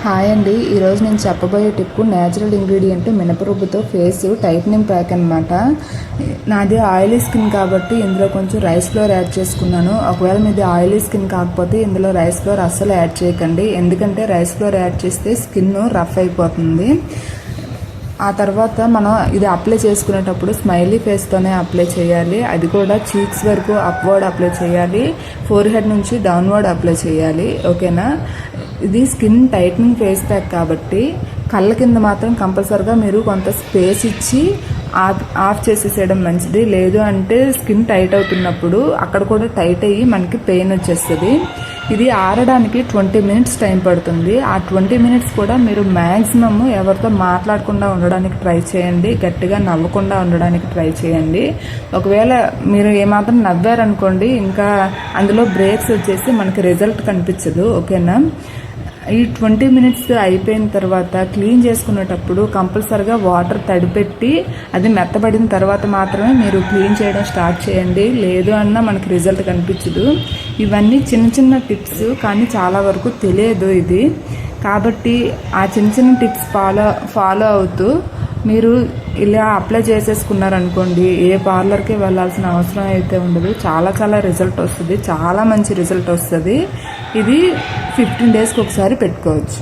Hi అండి, ఈరోజు నేను చెప్పబోయే టిప్ నేచురల్ ఇంగ్రీడియంట్ మినపరుబ్బుతో ఫేస్ టైట్నింగ్ ప్యాక్ అనమాట. నాది ఆయిలీ స్కిన్ కాబట్టి ఇందులో కొంచెం రైస్ ఫ్లోర్ యాడ్ చేసుకున్నాను. ఒకవేళ మీది ఆయిలీ స్కిన్ కాకపోతే ఇందులో రైస్ ఫ్లోర్ అస్సలు యాడ్ చేయకండి, ఎందుకంటే రైస్ ఫ్లోర్ యాడ్ చేస్తే స్కిన్ రఫ్ అయిపోతుంది. ఆ తర్వాత మనం ఇది అప్లై చేసుకునేటప్పుడు స్మైలీ ఫేస్తోనే అప్లై చేయాలి. అది కూడా చీక్స్ వరకు అప్వర్డ్ అప్లై చేయాలి, ఫోర్ హెడ్ నుంచి డౌన్వర్డ్ అప్లై చేయాలి. ఓకేనా? ఇది స్కిన్ టైట్నింగ్ ఫేస్ ప్యాక్ కాబట్టి కళ్ళ కింద మాత్రం కంపల్సరిగా మీరు కొంత స్పేస్ ఇచ్చి ఆఫ్ చేసేసేయడం మంచిది. లేదు అంటే స్కిన్ టైట్ అవుతున్నప్పుడు అక్కడ కూడా టైట్ అయ్యి మనకి పెయిన్ వచ్చేస్తుంది. ఇది ఆరడానికి 20 మినిట్స్ టైం పడుతుంది. ఆ 20 మినిట్స్ కూడా మీరు మ్యాక్సిమమ్ ఎవరితో మాట్లాడకుండా ఉండడానికి ట్రై చేయండి, గట్టిగా నవ్వకుండా ఉండడానికి ట్రై చేయండి. ఒకవేళ మీరు ఏమాత్రం నవ్వారనుకోండి, ఇంకా అందులో బ్రేక్స్ వచ్చేసి మనకి రిజల్ట్ కనిపించదు. ఓకేనా? ఈ 20 మినిట్స్ అయిపోయిన తర్వాత క్లీన్ చేసుకునేటప్పుడు కంపల్సరిగా వాటర్ తడిపెట్టి అది మెత్తబడిన తర్వాత మాత్రమే మీరు క్లీన్ చేయడం స్టార్ట్ చేయండి, లేదు అన్నా మనకి రిజల్ట్ కనిపించదు. ఇవన్నీ చిన్న చిన్న టిప్స్, కానీ చాలా వరకు తెలియదు ఇది. కాబట్టి ఆ చిన్న చిన్న టిప్స్ ఫాలో అవుతూ మీరు ఇలా అప్లై చేసేసుకున్నారనుకోండి, ఏ పార్లర్కి వెళ్ళాల్సిన అవసరం అయితే ఉండదు. చాలా రిజల్ట్ వస్తుంది, చాలా మంచి రిజల్ట్ వస్తుంది. ఇది 15 డేస్కి ఒకసారి పెట్టుకోవచ్చు.